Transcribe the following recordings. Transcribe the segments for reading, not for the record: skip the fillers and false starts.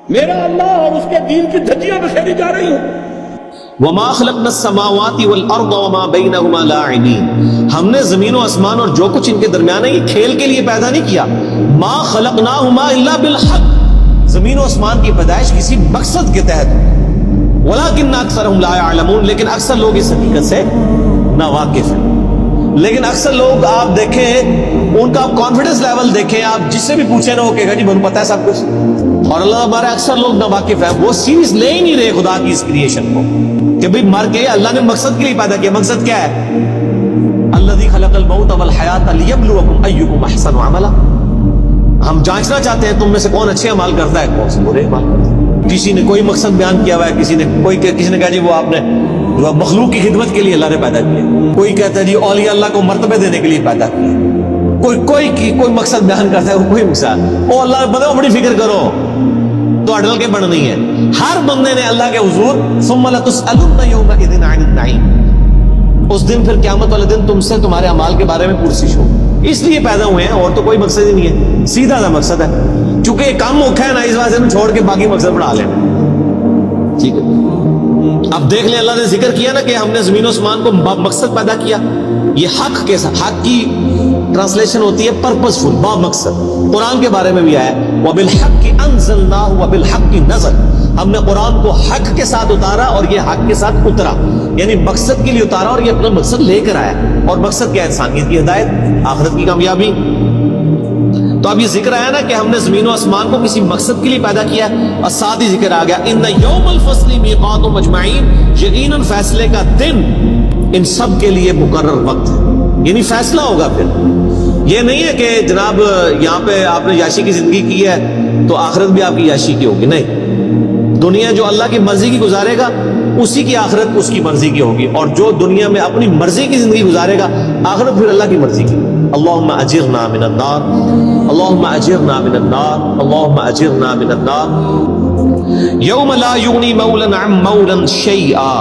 میرا اللہ اور اس کے دین کی دھجیاں بکھیری جا رہی ہیں. وَمَا خَلَقْنَا السَّمَاوَاتِ وَالْأَرْضَ وَمَا بَيْنَهُمَا لَاعِبِينَ. ہم نے زمین و آسمان اور جو کچھ ان کے درمیان ہے یہ کھیل کے لیے پیدا نہیں کیا. مَا خَلَقْنَاهُمَا إِلَّا بِالْحَقِّ. زمین و آسمان کی پیدائش کسی مقصد کے تحت. وَلَكِنَّ أَكْثَرَهُمْ لَا يَعْلَمُونَ. لیکن اکثر لوگ اس حقیقت سے ناواقف ہیں. لیکن اکثر لوگ آپ دیکھیں ان کا آپ کانفیڈنس لیول دیکھیں, آپ جس سے بھی پوچھیں نا وہ کہے گا جی مجھے پتا ہے سب کچھ. اور اللہ ہمارے اکثر لوگ ناواقف ہیں, وہ سیریس لے ہی نہیں رہے خدا کی اس کریشن کو کہ بھئی مر کے اللہ نے مقصد کے لیے پیدا کیا. مقصد کیا ہے؟ الذی خلق الموت والحیات لیبلوکم ایکم احسن عملا. ہم جانچنا چاہتے ہیں تم میں سے کون اچھے اعمال کرتا ہے کون سے برے اعمال. کسی نے کوئی مقصد بیان کیا ہوا ہے, کسی نے کہا جی وہ آپ نے مخلوق کی خدمت کے لیے اللہ نے پیدا کیا. کوئی کہتا ہے جی اولیاء اللہ کو مرتبے دینے کے لیے پیدا کیا. کوئی مقصد بیان کرتا ہے, کوئی مقصد او اللہ بندے بڑی فکر کرو تو اڈل کے بڑھ نہیں ہے. ہر بندے نے اللہ کے حضور ثم لتسألن یومئذ عن النعیم. اس دن پھر قیامت والے دن تم سے تمہارے اعمال کے بارے میں پرسش ہو. اس لیے پیدا ہوئے ہیں اور تو کوئی مقصد ہی نہیں ہے. سیدھا سا مقصد ہے, چونکہ یہ کام موقع ہے نا اس وجہ سے چھوڑ کے باقی مقصد بڑھا لینا. ٹھیک ہے, اب دیکھ لیں اللہ نے ذکر کیا نا کہ ہم نے زمین و آسمان کو مقصد پیدا کیا. یہ حق کے ساتھ, حق کی ٹرانسلیشن ہوتی ہے پرپس فل, با مقصد. قرآن کے بارے میں بھی آیا ہے وَبِالْحَقِّ أَنزَلْنَاهُ وَبِالْحَقِّ نَزَلَ. ہم نے قرآن کو حق کے ساتھ اتارا اور یہ حق کے ساتھ اترا, یعنی مقصد کے لیے اتارا اور یہ اپنا مقصد لے کر آیا. اور مقصد کیا ہے؟ انسانیت کی ہدایت, آخرت کی کامیابی. تو اب یہ ذکر آیا نا کہ ہم نے زمین و آسمان کو کسی مقصد کے لیے پیدا کیا, اور ساتھ ہی ذکر آ گیا ان یوم الفصل میقاتهم اجمعین. یقیناً فیصلے کا دن ان سب کے لیے مقرر وقت ہے, یعنی فیصلہ ہوگا. پھر یہ نہیں ہے کہ جناب یہاں پہ آپ نے یاشی کی زندگی کی ہے تو آخرت بھی آپ کی یاشی کی ہوگی. نہیں, دنیا جو اللہ کی مرضی کی گزارے گا اسی کی آخرت اس کی مرضی کی ہوگی, اور جو دنیا میں اپنی مرضی کی زندگی گزارے گا آخرت پھر اللہ کی مرضی کی. اللہم اجرنا من النار, اللہم اجرنا من النار, اللہم اجرنا من النار. یوم لا یغنی مولا عن مولا شیئا.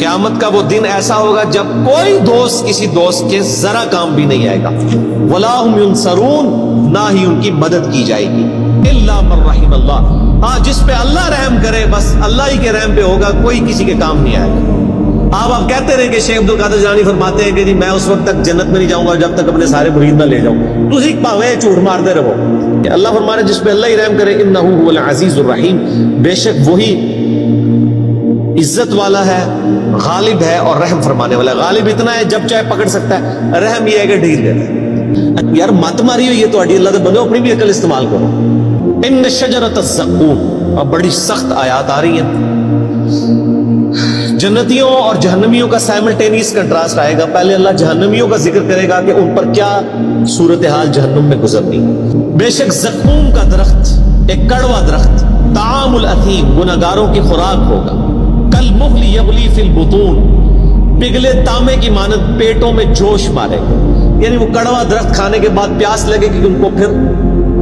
قیامت کا وہ دن ایسا ہوگا جب کوئی دوست کسی دوست کے ذرا کام بھی نہیں آئے گا. ولا هم ينصرون, نہ ہی ان کی مدد کی جائے گی. الا من رحم اللہ, ہاں جس پہ اللہ رحم کرے بس اللہ ہی کے رحم پہ ہوگا, کوئی کسی کے کام نہیں آئے گا. آپ کہتے رہے کہ شیخ عبد القادر جیلانی فرماتے ہیں کہ جی میں اس وقت تک جنت میں نہیں جاؤں گا جب تک اپنے سارے مرید نہ لے جاؤں. تو اسی پاوے جھوٹ مارتے رہو. اللہ فرمانے جس پہ اللہ ہی رحم کرے انہ هو العزیز الرحیم, بے شک وہی عزت والا ہے, غالب ہے اور رحم فرمانے والا ہے. غالب اتنا ہے جب چاہے پکڑ سکتا ہے, رحم یہ ہے کہ ڈھیل دیتا ہے. یار مت ماری ہوئی ہے تو اللہ کے بندو اپنی بھی عقل استعمال کرو. ان شجرۃ الزقوم, اب بڑی سخت آیات آ رہی ہیں. جنتیوں اور جہنمیوں کا سائملٹینیس کنٹراسٹ آئے گا. پہلے اللہ جہنمیوں کا ذکر کرے گا کہ ان پر کیا صورتحال جہنم میں گزرنی. بے شک زقوم کا درخت ایک کڑوا درخت, طعام الاثیم, گناہگاروں کی خوراک ہوگا. کالمہل یغلی فی البطون, پگھلے تانبے کی مانند پیٹوں میں جوش مارے گا. یعنی وہ کڑوا درخت کھانے کے بعد پیاس لگے کہ ان کو پھر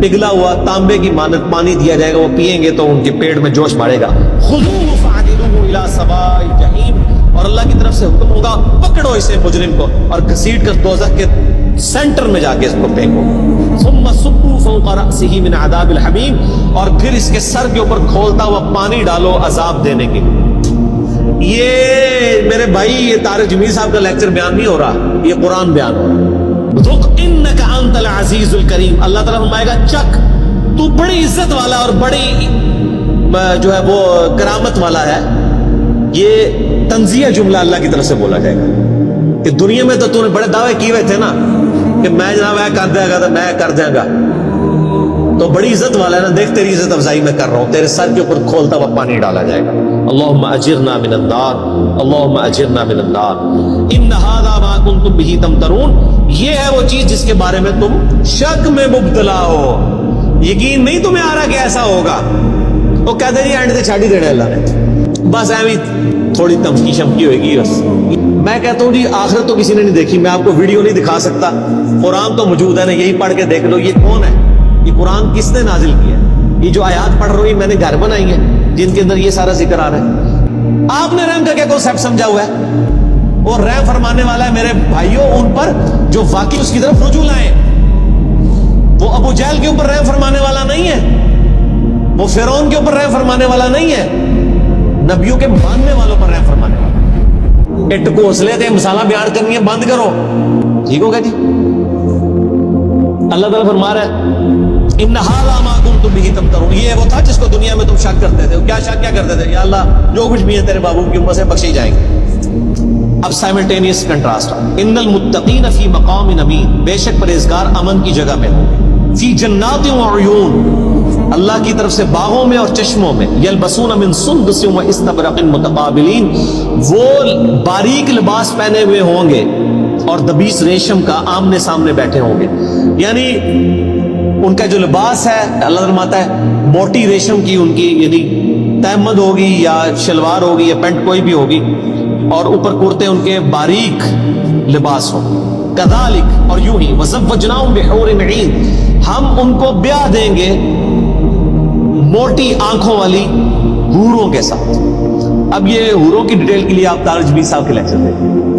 پگھلا ہوا تانبے کی مانند پانی دیا جائے گا, وہ پیئیں گے تو ان کے پیٹ میں جوش مارے گا. خذوہ فاعدلوہ الی سواء الجحیم, اور اللہ کی طرف سے حکم ہوگا پکڑو اسے مجرم کو اور گھسیٹ کر دوزخ کے سینٹر میں جا کے اس کو پھینکو. ثم صبوا فوق رأسہ من عذاب الحمیم, اور پھر اس کے سر کے اوپر کھولتا ہوا پانی ڈالو عذاب دینے کے لیے. یہ میرے بھائی یہ طارق جمیل صاحب کا لیکچر بیان نہیں ہو رہا, یہ قرآن بیان ہو رہا. ذق انک انت العزیز الکریم, اللہ تعالیٰ فرمائے گا چک تو بڑی عزت والا اور بڑی جو ہے وہ کرامت والا ہے. یہ تنزیہ جملہ اللہ کی طرف سے بولا جائے گا کہ دنیا میں تو نے بڑے دعوے کیے ہوئے تھے نا کہ میں جناب میں کر دیا گا تو میں کر دیا گا, تو بڑی عزت والا ہے نا, دیکھ تیری عزت افزائی میں کر رہا ہوں, تیرے سر کے اوپر کھولتا ہوا پانی ڈالا جائے گا. اللہم اجرنا من النار, اللہم اجرنا من النار. ان ھذا ما کنتم بہ تمترون, یہ ہے وہ چیز جس کے بارے میں تم شک میں مبتلا ہو, یقین نہیں تمہیں آ رہا کہ ایسا ہوگا. وہ کہتے ہیں اینڈ سے چھاڑ ہی دینا اللہ نے, بس ایویں تھوڑی تمکی شمکی ہوئے گی بس. میں کہتا ہوں جی آخرت تو کسی نے نہیں دیکھی, میں آپ کو ویڈیو نہیں دکھا سکتا, قرآن تو موجود ہے نا, یہی پڑھ کے دیکھ لو. یہ کون ہے, یہ قرآن کس نے نازل کیا ہے؟ یہ جو آیات پڑھ رہی میں نے گھر بنائی ہیں جن کے اندر یہ سارا ذکر آ رہا ہے. آپ نے رحم کا کیا کنسیپٹ سمجھا ہوا ہے؟ اور رحم فرمانے والا ہے میرے بھائیوں ان پر جو واقعی اس کی طرف رجوع لائیں. وہ ابو جہل کے اوپر رحم فرمانے والا نہیں ہے, وہ فرعون کے اوپر رحم فرمانے والا نہیں ہے، نبیوں کے ماننے والوں پر رحم فرمانے والا۔ اٹ کو حوصلے تھے مسالہ بیان کرنی ہے بند کرو، ٹھیک ہوگا جی۔ اللہ تعالیٰ فرما رہا ہے ان ھذا ما کنتم بہ تمترون، یہ وہ تھا جس کو دنیا میں تم شک کرتے تھے۔ کیا شک کیا کرتے تھے؟ یا اللہ جو کچھ بھی ہے تیرے محبوب کی امت سے بخشے جائیں گے۔ اب سائملٹینیس کنٹراسٹ، ان المتقین فی مقام امین، بے شک پرہیزگار امن کی جگہ میں ہوں گے، فی جنات و عیون، اللہ کی طرف سے باغوں میں اور چشموں میں، یلبسون من سندس و استبرق متقابلین، وہ باریک لباس پہنے ہوئے ہوں گے اور دبیس ریشم کا آمنے سامنے بیٹھے ہوں گے۔ یعنی ان کا جو لباس ہے، اللہ فرماتا ہے موٹی ریشم کی ان کی یعنی تہمد ہوگی یا شلوار ہوگی یا پینٹ کوئی بھی ہوگی، اور اوپر کرتے ان کے باریک لباس ہو۔ کذالک، اور یوں ہی، وزوجناہم بحور عین، ہم ان کو بیاہ دیں گے موٹی آنکھوں والی حوروں کے ساتھ۔ اب یہ حوروں کی ڈیٹیل کے لیے آپ طارق جبیر صاحب کے لیکچر دیکھیں۔